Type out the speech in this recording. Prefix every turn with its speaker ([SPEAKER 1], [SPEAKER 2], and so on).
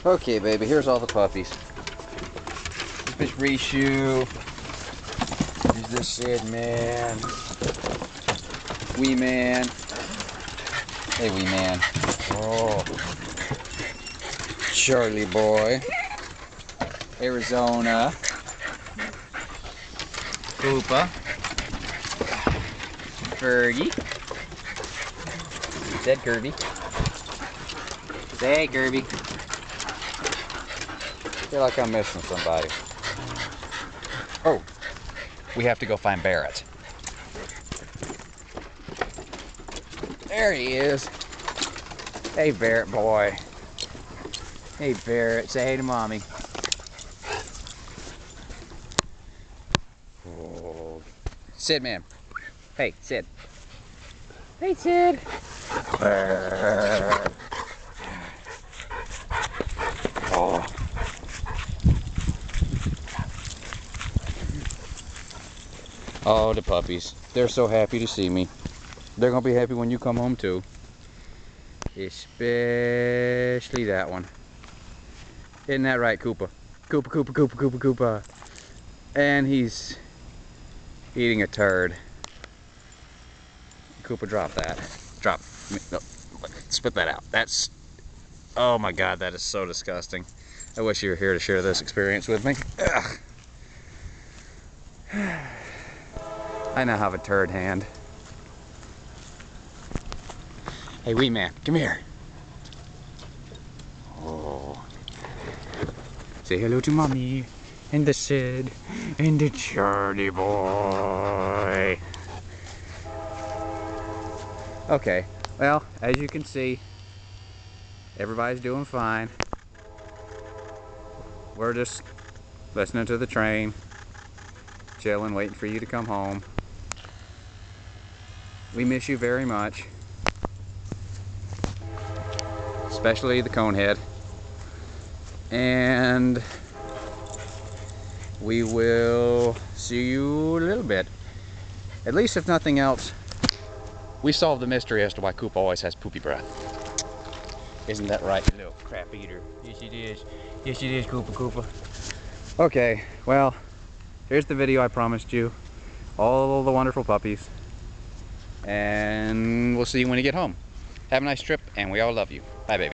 [SPEAKER 1] Okay, baby, here's all the puppies. This Rishu. Here's this Sid man. Wee man. Hey, wee man. Oh. Charlie boy. Arizona. Koopa. Fergie. Said Kirby. Say Kirby. Feel like I'm missing somebody. Oh, we have to go find Barrett. There he is. Hey, Barrett boy. Hey, Barrett. Say hey to mommy. Oh. Sid, man. Hey, Sid. Hey, Sid. Oh. Oh, the puppies. They're so happy to see me. They're going to be happy when you come home, too. Especially that one. Isn't that right, Koopa? Koopa, Koopa, Koopa, Koopa, Koopa. And he's eating a turd. Koopa, drop that. Drop. No, spit that out. That's... Oh my God, that is so disgusting. I wish you were here to share this experience with me. Ugh. I now have a turd hand. Hey, wee man, come here. Oh. Say hello to mommy, and the Sid, and the Charlie boy. Okay, well, as you can see, everybody's doing fine. We're just listening to the train, chilling, waiting for you to come home. We miss you very much. Especially the conehead. And we will see you in a little bit. At least if nothing else, we solved the mystery as to why Koopa always has poopy breath. Isn't that right, you little crap eater? Yes it is. Yes it is, Koopa Koopa. Okay, well, here's the video I promised you. All the wonderful puppies. And we'll see you when you get home. Have a nice trip, and we all love you. Bye, baby.